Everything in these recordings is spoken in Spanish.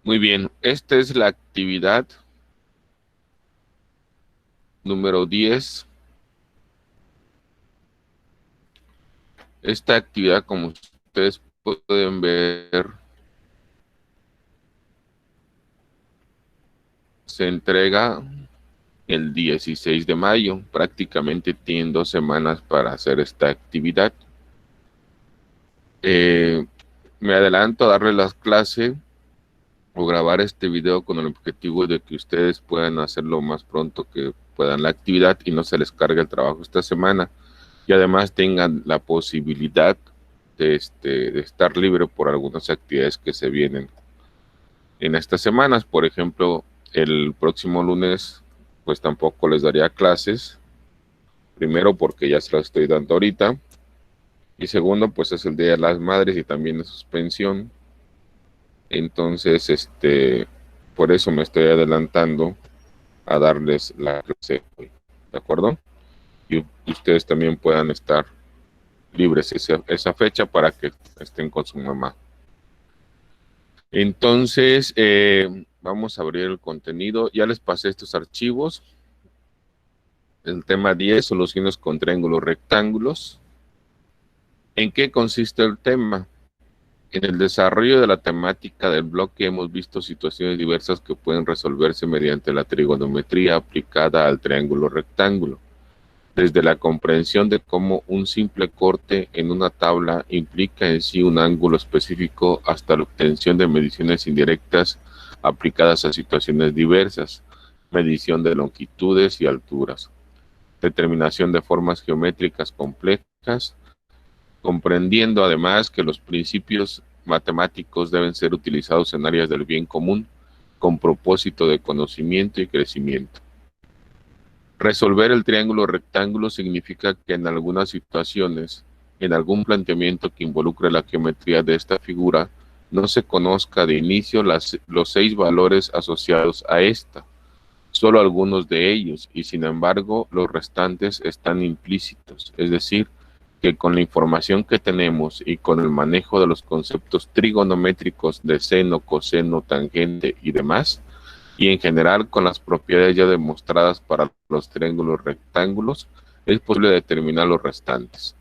Muy bien, esta es la actividad número 10. Esta actividad, como ustedes pueden ver, se entrega el 16 de mayo. Prácticamente tienen 2 semanas para hacer esta actividad. Eh, Me adelanto a darle las clases o grabar este video con el objetivo de que ustedes puedan hacerlo lo más pronto que puedan la actividad y no se les cargue el trabajo esta semana. Y además tengan la posibilidad de estar libre por algunas actividades que se vienen en estas semanas. Por ejemplo, el próximo lunes, pues tampoco les daría clases. Primero, porque ya se las estoy dando ahorita. Y segundo, pues es el Día de las Madres y también es suspensión. Entonces, por eso me estoy adelantando a darles la clase hoy. ¿De acuerdo? Y ustedes también puedan estar libres esa fecha para que estén con su mamá. Entonces, vamos a abrir el contenido. Ya les pasé estos archivos. El tema 10, soluciones con triángulos rectángulos. ¿En qué consiste el tema? En el desarrollo de la temática del bloque hemos visto situaciones diversas que pueden resolverse mediante la trigonometría aplicada al triángulo rectángulo. Desde la comprensión de cómo un simple corte en una tabla implica en sí un ángulo específico hasta la obtención de mediciones indirectas aplicadas a situaciones diversas, medición de longitudes y alturas, determinación de formas geométricas complejas, comprendiendo además que los principios matemáticos deben ser utilizados en áreas del bien común con propósito de conocimiento y crecimiento. Resolver el triángulo rectángulo significa que en algunas situaciones, en algún planteamiento que involucre la geometría de esta figura, no se conozca de inicio los 6 valores asociados a esta, solo algunos de ellos, y sin embargo los restantes están implícitos, es decir, que con la información que tenemos y con el manejo de los conceptos trigonométricos de seno, coseno, tangente y demás, y en general con las propiedades ya demostradas para los triángulos rectángulos, es posible determinar los restantes.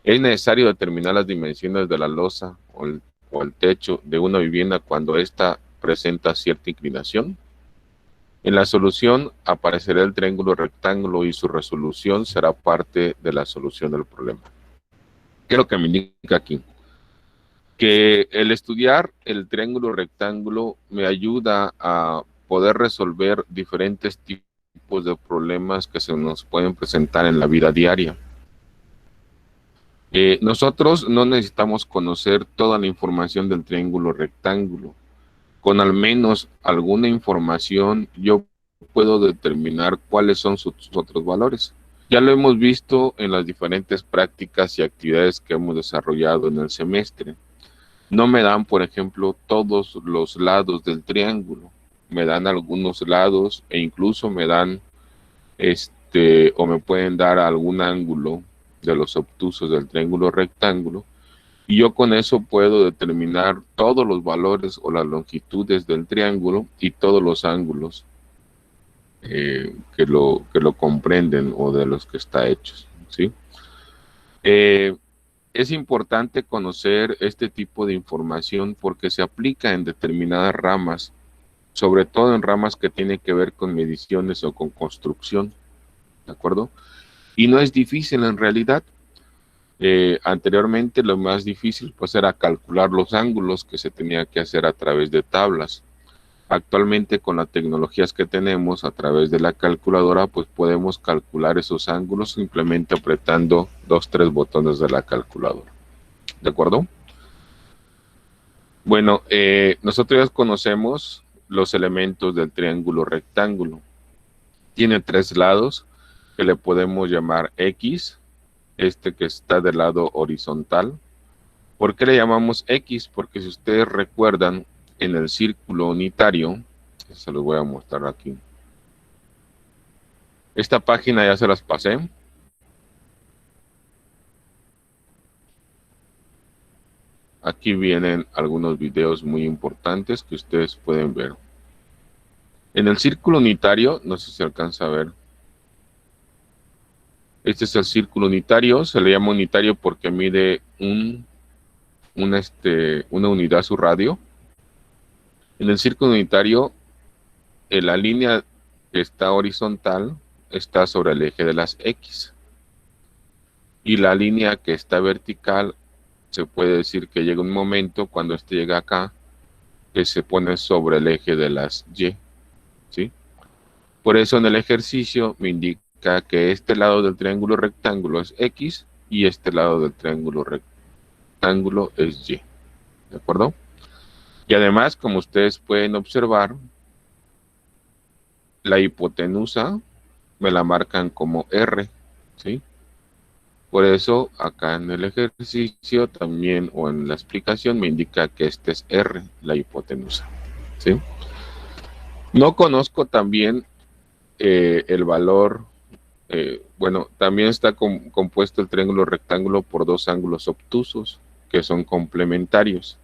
Es necesario determinar las dimensiones de la losa o el techo de una vivienda cuando ésta presenta cierta inclinación. En la solución aparecerá el triángulo rectángulo y su resolución será parte de la solución del problema. ¿Qué es lo que me indica aquí? Que el estudiar el triángulo rectángulo me ayuda a poder resolver diferentes tipos de problemas que se nos pueden presentar en la vida diaria. Nosotros no necesitamos conocer toda la información del triángulo rectángulo. Con al menos alguna información yo puedo determinar cuáles son sus otros valores. Ya lo hemos visto en las diferentes prácticas y actividades que hemos desarrollado en el semestre. No me dan, por ejemplo, todos los lados del triángulo. Me dan algunos lados e incluso me dan o me pueden dar algún ángulo de los obtusos del triángulo rectángulo. Y yo con eso puedo determinar todos los valores o las longitudes del triángulo y todos los ángulos que lo comprenden o de los que está hechos, ¿sí? Eh, es importante conocer este tipo de información porque se aplica en determinadas ramas, sobre todo en ramas que tienen que ver con mediciones o con construcción, ¿de acuerdo? Y no es difícil en realidad. Anteriormente lo más difícil pues era calcular los ángulos que se tenía que hacer a través de tablas. Actualmente con las tecnologías que tenemos a través de la calculadora pues podemos calcular esos ángulos simplemente apretando 2, 3 botones de la calculadora. ¿De acuerdo? Bueno, nosotros ya conocemos los elementos del triángulo rectángulo. Tiene 3 lados que le podemos llamar X, que está del lado horizontal. ¿Por qué le llamamos X? Porque si ustedes recuerdan, en el círculo unitario, se los voy a mostrar aquí. Esta página ya se las pasé. aquí vienen algunos videos muy importantes que ustedes pueden ver. En el círculo unitario, no sé si se alcanza a ver. Este es el círculo unitario, se le llama unitario porque mide una unidad su radio. En el círculo unitario, la línea que está horizontal está sobre el eje de las X. Y la línea que está vertical, se puede decir que llega un momento cuando este llega acá, que se pone sobre el eje de las Y. ¿Sí? Por eso en el ejercicio me indica que este lado del triángulo rectángulo es X y este lado del triángulo rectángulo es Y. ¿De acuerdo? Y además, como ustedes pueden observar, la hipotenusa me la marcan como R. ¿Sí? Por eso acá en el ejercicio también o en la explicación me indica que este es R, la hipotenusa. ¿Sí? No conozco también el valor, bueno, también está compuesto el triángulo rectángulo por dos ángulos obtusos que son complementarios.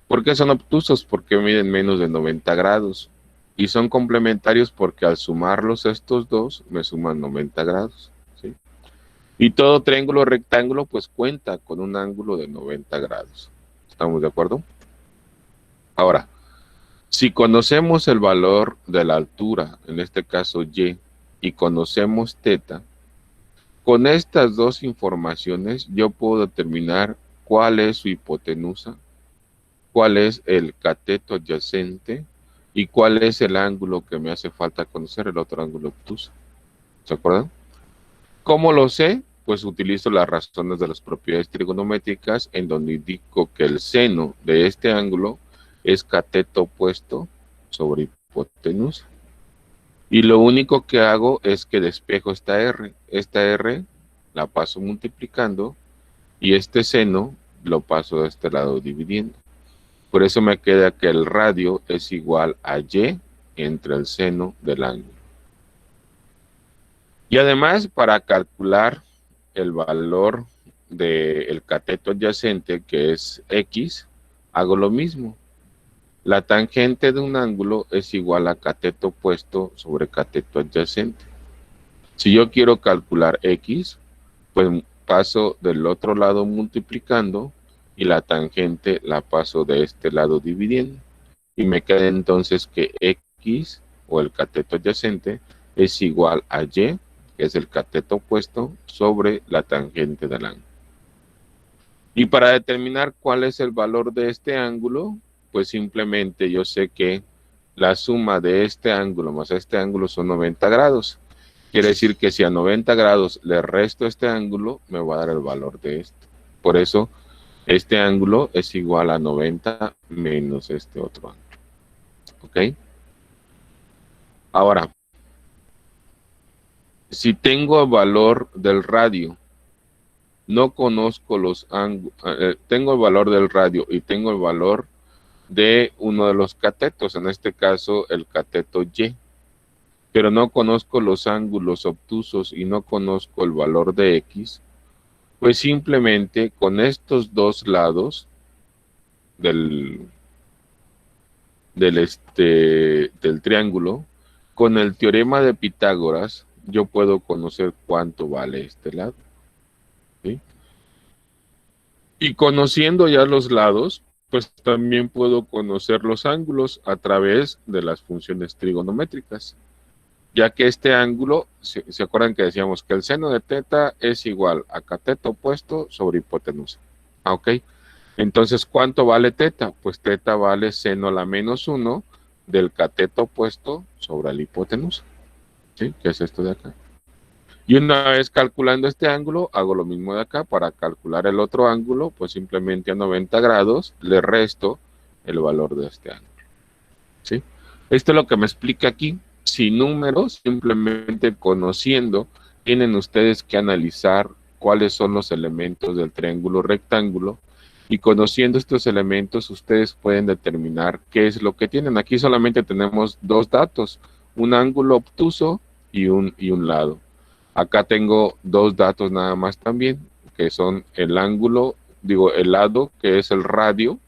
¿Por qué son obtusos? Porque miden menos de 90 grados. Y son complementarios porque al sumarlos estos dos me suman 90 grados. ¿Sí? Y todo triángulo rectángulo pues cuenta con un ángulo de 90 grados. ¿Estamos de acuerdo? Ahora, si conocemos el valor de la altura, en este caso y conocemos θ, con estas dos informaciones yo puedo determinar cuál es su hipotenusa, cuál es el cateto adyacente y cuál es el ángulo que me hace falta conocer, el otro ángulo obtuso. ¿Se acuerdan? ¿Cómo lo sé? Pues utilizo las razones de las propiedades trigonométricas en donde indico que el seno de este ángulo es cateto opuesto sobre hipotenusa. Y lo único que hago es que despejo esta R. Esta R la paso multiplicando y este seno lo paso de este lado dividiendo. Por eso me queda que el radio es igual a Y entre el seno del ángulo. Y además, para calcular el valor del cateto adyacente, que es X, hago lo mismo. La tangente de un ángulo es igual a cateto opuesto sobre cateto adyacente. Si yo quiero calcular X, pues paso del otro lado multiplicando y la tangente la paso de este lado dividiendo. Y me queda entonces que X, o el cateto adyacente, es igual a Y, que es el cateto opuesto, sobre la tangente del ángulo. Y para determinar cuál es el valor de este ángulo, pues simplemente yo sé que la suma de este ángulo más este ángulo son 90 grados. Quiere decir que si a 90 grados le resto este ángulo, me va a dar el valor de este. Por eso, este ángulo es igual a 90 menos este otro ángulo. ¿Ok? Ahora, si tengo el valor del radio, no conozco los ángulos, tengo el valor del radio y tengo el valor de uno de los catetos, en este caso el cateto Y, pero no conozco los ángulos obtusos y no conozco el valor de X, pues simplemente con estos dos lados del triángulo, con el teorema de Pitágoras, yo puedo conocer cuánto vale este lado. ¿Sí? Y conociendo ya los lados, pues también puedo conocer los ángulos a través de las funciones trigonométricas. Ya que este ángulo, ¿se acuerdan que decíamos que el seno de θ es igual a cateto opuesto sobre hipotenusa? ¿Ok? Entonces, ¿cuánto vale θ? Pues θ vale seno a la menos 1 del cateto opuesto sobre la hipotenusa. ¿Sí? Que es esto de acá. Y una vez calculando este ángulo, hago lo mismo de acá. Para calcular el otro ángulo, pues simplemente a 90 grados le resto el valor de este ángulo. ¿Sí? Esto es lo que me explica aquí. Sin números, simplemente conociendo, tienen ustedes que analizar cuáles son los elementos del triángulo rectángulo y conociendo estos elementos ustedes pueden determinar qué es lo que tienen. Aquí solamente tenemos dos datos, un ángulo obtuso y un lado. Acá tengo dos datos nada más también, que son el ángulo digo, el lado que es el radio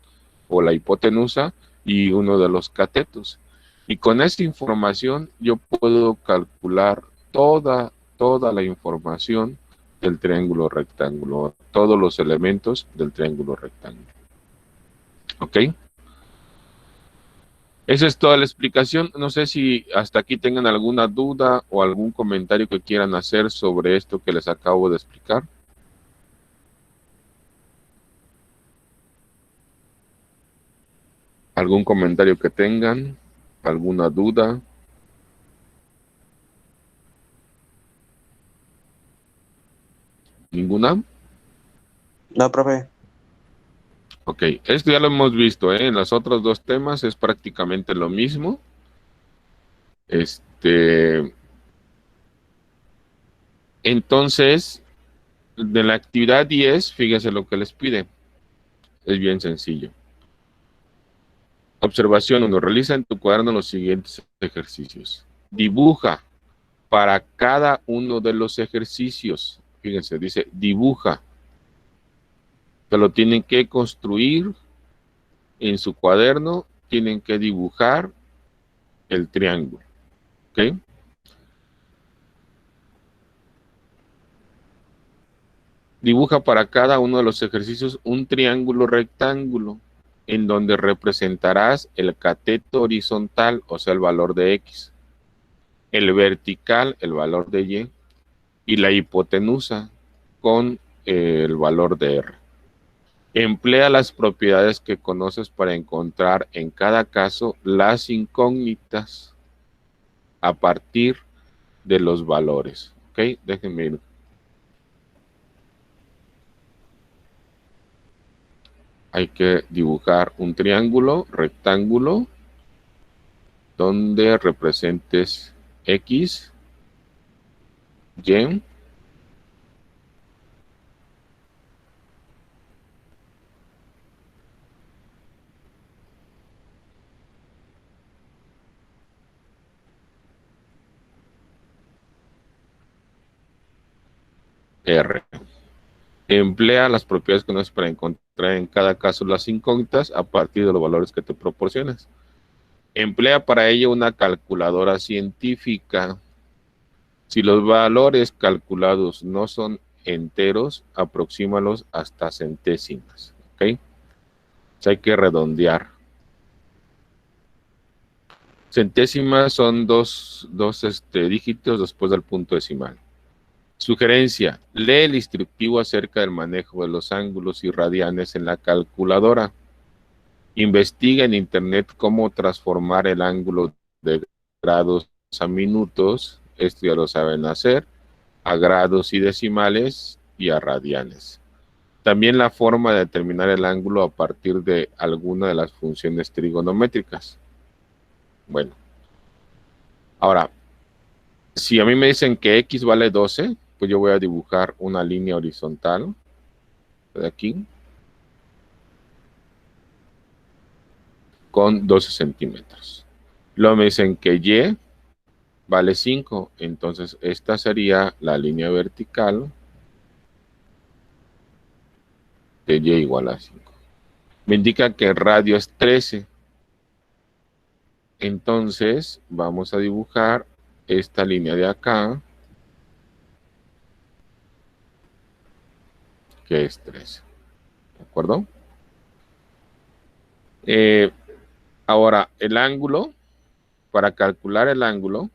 o la hipotenusa y uno de los catetos. Y con esta información yo puedo calcular toda la información del triángulo rectángulo, todos los elementos del triángulo rectángulo. ¿Ok? Esa es toda la explicación. No sé si hasta aquí tengan alguna duda o algún comentario que quieran hacer sobre esto que les acabo de explicar. ¿Algún comentario que tengan? ¿Alguna duda? ¿Ninguna? No, profe. Ok, esto ya lo hemos visto, ¿eh? En los otros dos temas es prácticamente lo mismo. Entonces, de la actividad 10, fíjense lo que les pide. Es bien sencillo. Observación 1. Realiza en tu cuaderno los siguientes ejercicios. Dibuja para cada uno de los ejercicios. Fíjense, dice dibuja. Se lo tienen que construir en su cuaderno. Tienen que dibujar el triángulo. ¿Ok? Dibuja para cada uno de los ejercicios un triángulo rectángulo en donde representarás el cateto horizontal, o sea, el valor de X, el vertical, el valor de y la hipotenusa con el valor de R. Emplea las propiedades que conoces para encontrar en cada caso las incógnitas a partir de los valores. ¿Ok? Déjenme ir. Hay que dibujar un triángulo rectángulo donde representes X, Y, R. Emplea las propiedades que conoces para encontrar en cada caso las incógnitas a partir de los valores que te proporcionas. Emplea para ello una calculadora científica. Si los valores calculados no son enteros, aproxímalos hasta centésimas. ¿Ok? O sea, hay que redondear. Centésimas son dos dígitos después del punto decimal. Sugerencia: lee el instructivo acerca del manejo de los ángulos y radianes en la calculadora. Investiga en internet cómo transformar el ángulo de grados a minutos, esto ya lo saben hacer, a grados y decimales y a radianes. También la forma de determinar el ángulo a partir de alguna de las funciones trigonométricas. Bueno, ahora, si a mí me dicen que X vale 12, pues yo voy a dibujar una línea horizontal de aquí con 12 centímetros. Luego me dicen que Y vale 5, entonces esta sería la línea vertical de Y igual a 5. Me indica que el radio es 13. Entonces vamos a dibujar esta línea de acá, que es 13. ¿De acuerdo? Ahora, el ángulo, para calcular el ángulo,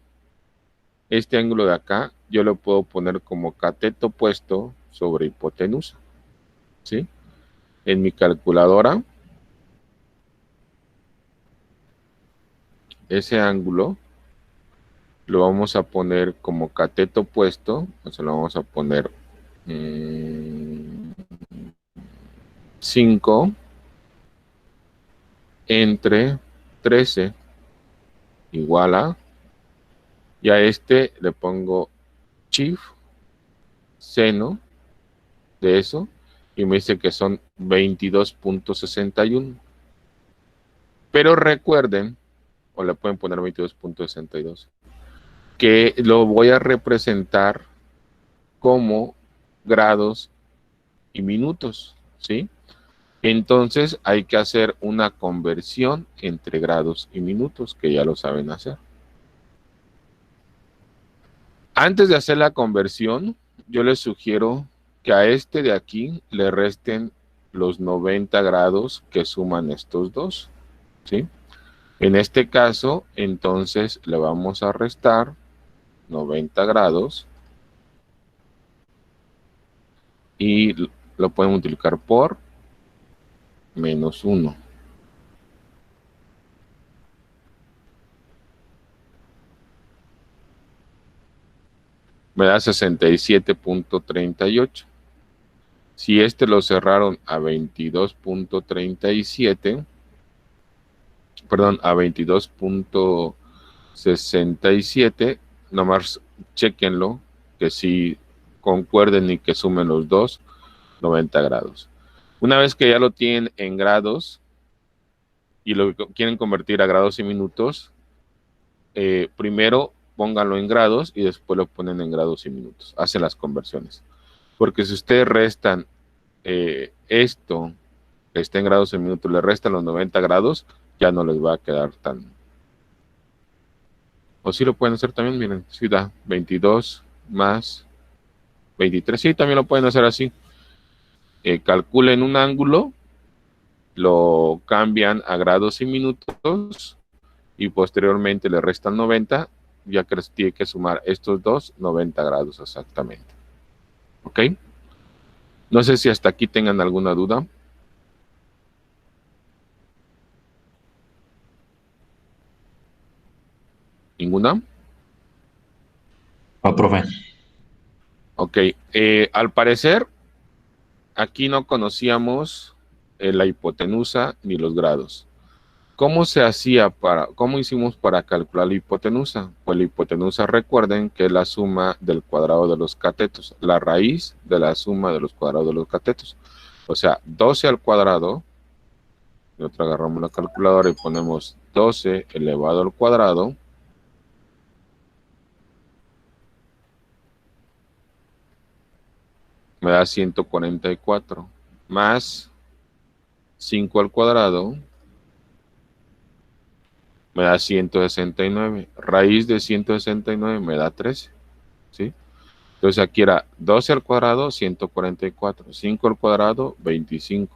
este ángulo de acá, yo lo puedo poner como cateto opuesto sobre hipotenusa. ¿Sí? En mi calculadora, ese ángulo lo vamos a poner como cateto opuesto, o sea, lo vamos a poner 5 entre 13 igual a, y a este le pongo chief seno de eso, y me dice que son 22.61. Pero recuerden, o le pueden poner 22.62, que lo voy a representar como grados y minutos, ¿sí? Entonces hay que hacer una conversión entre grados y minutos, que ya lo saben hacer. Antes de hacer la conversión, yo les sugiero que a este de aquí le resten los 90 grados que suman estos dos, ¿sí? En este caso, entonces le vamos a restar 90 grados y lo pueden multiplicar por -1. Me da 67.38. Si este lo cerraron a 22.37, perdón, a 22.67, nomás chequenlo, que si concuerden y que sumen los dos, 90 grados. Una vez que ya lo tienen en grados y lo quieren convertir a grados y minutos, primero pónganlo en grados y después lo ponen en grados y minutos. Hacen las conversiones. Porque si ustedes restan esto, que está en grados y minutos, le restan los 90 grados, ya no les va a quedar tan... O sí lo pueden hacer también, miren, si da 22 más 23, sí, también lo pueden hacer así. Calculen un ángulo, lo cambian a grados y minutos y posteriormente le restan 90, ya que les tiene que sumar estos dos 90 grados exactamente. ¿Ok? No sé si hasta aquí tengan alguna duda. ¿Ninguna? No, profe. Ok. Al parecer, aquí no conocíamos la hipotenusa ni los grados. ¿Cómo hicimos para calcular la hipotenusa? Pues la hipotenusa, recuerden que es la suma del cuadrado de los catetos, la raíz de la suma de los cuadrados de los catetos. O sea, 12 al cuadrado, nosotros agarramos la calculadora y ponemos 12 elevado al cuadrado, me da 144, más 5 al cuadrado, me da 169. Raíz de 169 me da 13, ¿sí? Entonces aquí era 12 al cuadrado, 144. 5 al cuadrado, 25.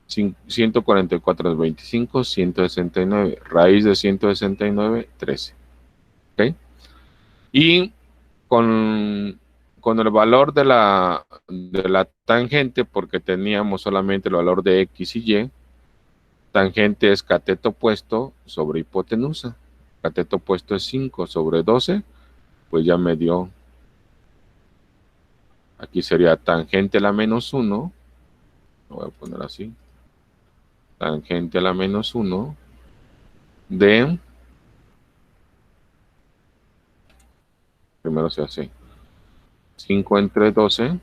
144 es 25, 169. Raíz de 169, 13. ¿Ok? Y con el valor de la tangente, porque teníamos solamente el valor de X y Y, tangente es cateto opuesto sobre hipotenusa. Cateto opuesto es 5 sobre 12, pues ya me dio, aquí sería tangente a la -1, lo voy a poner así, tangente a la -1 de, primero se hace 5 entre 12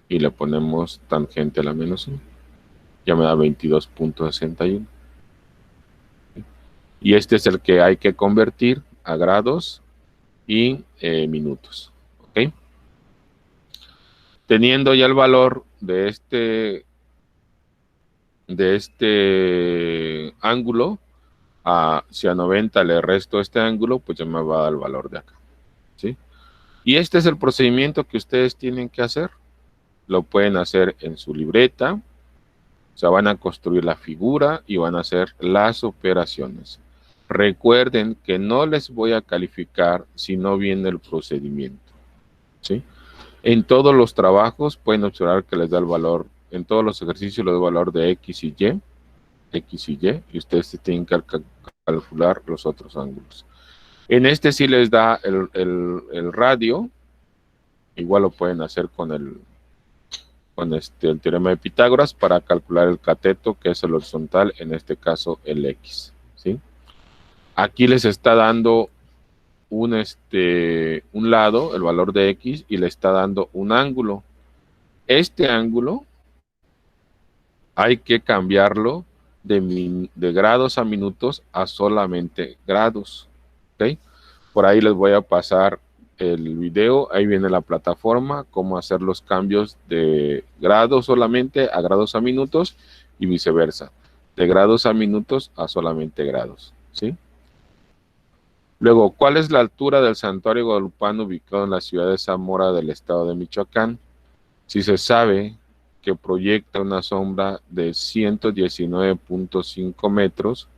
y le ponemos tangente a la -1, ya me da 22.61. Y este es el que hay que convertir a grados y minutos. ¿Ok? Teniendo ya el valor de este ángulo, si a 90 le resto este ángulo, pues ya me va a dar el valor de acá, ¿sí? Y este es el procedimiento que ustedes tienen que hacer. Lo pueden hacer en su libreta, o sea, van a construir la figura y van a hacer las operaciones. Recuerden que no les voy a calificar si no viene el procedimiento, ¿sí? En todos los trabajos pueden observar que les da el valor, en todos los ejercicios les da el valor de X y Y ustedes tienen que calcular los otros ángulos. En este sí les da el radio, igual lo pueden hacer con el teorema de Pitágoras para calcular el cateto, que es el horizontal, en este caso el X, ¿sí? Aquí les está dando un lado, el valor de X, y le está dando un ángulo. Este ángulo hay que cambiarlo de grados a minutos a solamente grados, ¿ok? Por ahí les voy a pasar el video, ahí viene la plataforma, cómo hacer los cambios de grados solamente a grados a minutos y viceversa, de grados a minutos a solamente grados, ¿sí? Luego, ¿cuál es la altura del santuario guadalupano ubicado en la ciudad de Zamora del estado de Michoacán? Si se sabe que proyecta una sombra de 119.5 metros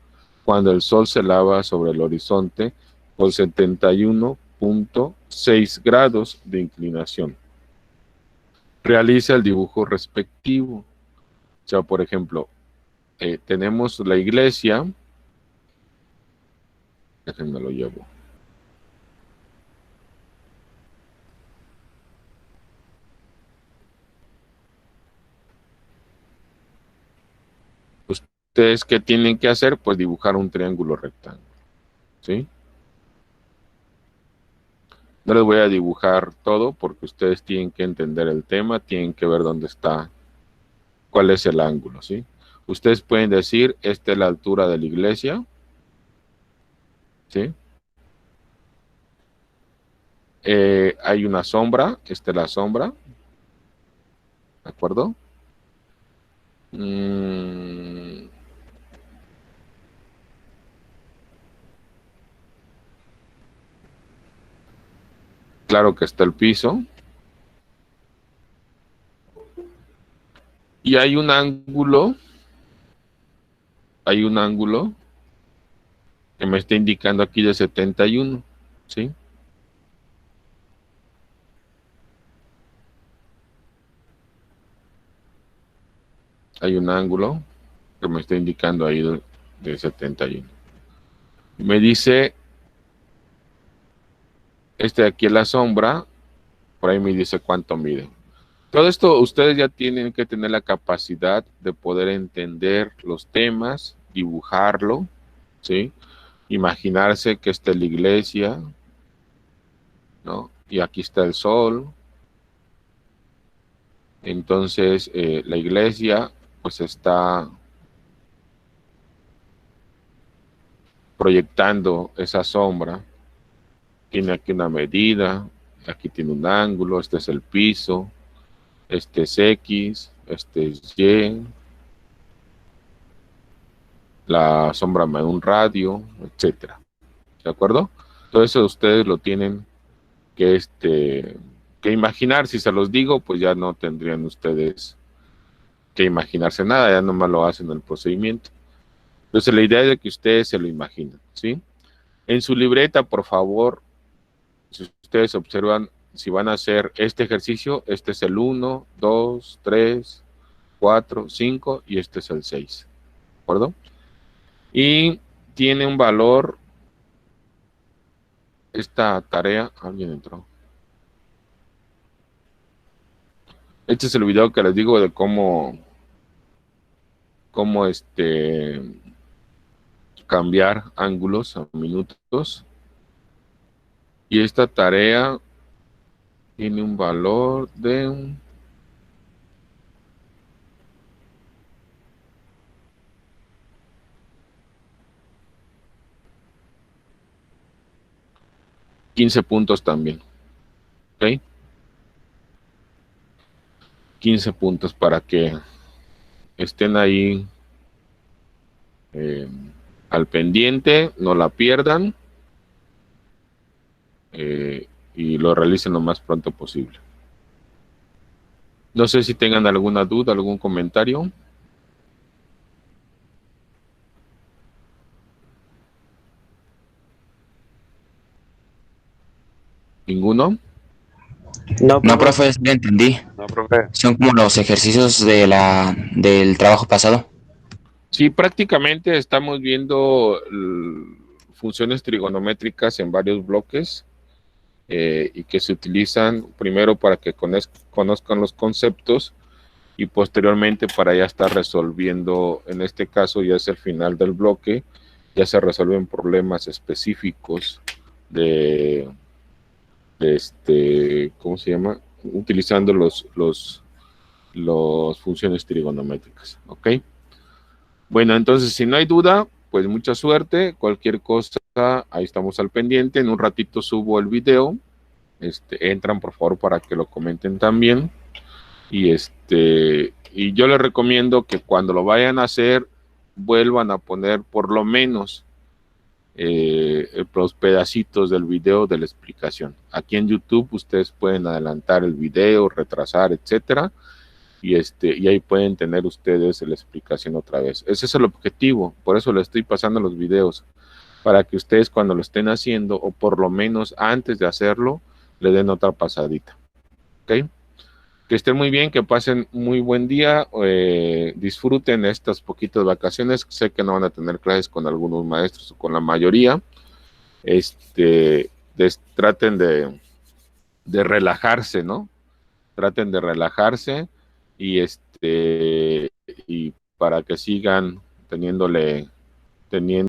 cuando el sol se lava sobre el horizonte con 71.6 grados de inclinación. Realiza el dibujo respectivo. O sea, por ejemplo, tenemos la iglesia. Déjenme lo llevo. Ustedes, ¿qué tienen que hacer? Pues dibujar un triángulo rectángulo, ¿sí? No les voy a dibujar todo porque ustedes tienen que entender el tema, tienen que ver dónde está, cuál es el ángulo, ¿sí? Ustedes pueden decir, esta es la altura de la iglesia, ¿sí? Hay una sombra, esta es la sombra, ¿de acuerdo? Claro que está el piso. Y hay un ángulo que me está indicando aquí de 71, ¿sí? Hay un ángulo que me está indicando ahí de 71. Me dice, este de aquí es la sombra, por ahí me dice cuánto mide. Todo esto ustedes ya tienen que tener la capacidad de poder entender los temas, dibujarlo, ¿sí? Imaginarse que esta es la iglesia, ¿no? Y aquí está el sol. Entonces, la iglesia pues está proyectando esa sombra. Tiene aquí una medida, aquí tiene un ángulo, este es el piso, este es X, este es Y, la sombra me da un radio, etcétera. ¿De acuerdo? Todo eso ustedes lo tienen que, que imaginar. Si se los digo, pues ya no tendrían ustedes que imaginarse nada, ya nomás lo hacen el procedimiento. Entonces la idea es de que ustedes se lo imaginen, ¿sí? En su libreta, por favor, si ustedes observan, si van a hacer este ejercicio, este es el 1, 2, 3, 4, 5 y este es el 6, ¿de acuerdo? Y tiene un valor, esta tarea, alguien entró. Este es el video que les digo de cómo cambiar ángulos a minutos. Y esta tarea tiene un valor de 15 puntos también. ¿Ok? 15 puntos para que estén ahí al pendiente, no la pierdan y lo realicen lo más pronto posible. No sé si tengan alguna duda, algún comentario. ¿Ninguno? No, No, profe. profe, ya entendí. No, profe. Son como los ejercicios del trabajo pasado. Sí, prácticamente estamos viendo funciones trigonométricas en varios bloques y que se utilizan primero para que conozcan los conceptos y posteriormente para ya estar resolviendo, en este caso ya es el final del bloque, ya se resuelven problemas específicos de ¿cómo se llama? Utilizando los funciones trigonométricas, ¿ok? Bueno, entonces si no hay duda, pues mucha suerte, cualquier cosa, ahí estamos al pendiente, en un ratito subo el video entran por favor para que lo comenten también. Y yo les recomiendo que cuando lo vayan a hacer, vuelvan a poner por lo menos los pedacitos del video de la explicación. Aquí en YouTube ustedes pueden adelantar el video, retrasar, etcétera, y ahí pueden tener ustedes la explicación otra vez. Ese es el objetivo, por eso le estoy pasando los videos, para que ustedes cuando lo estén haciendo, o por lo menos antes de hacerlo, le den otra pasadita. ¿Ok? Que estén muy bien, que pasen muy buen día, disfruten estas poquitas vacaciones. Sé que no van a tener clases con algunos maestros o con la mayoría. Traten de relajarse, ¿no? Traten de relajarse y y para que sigan teniendo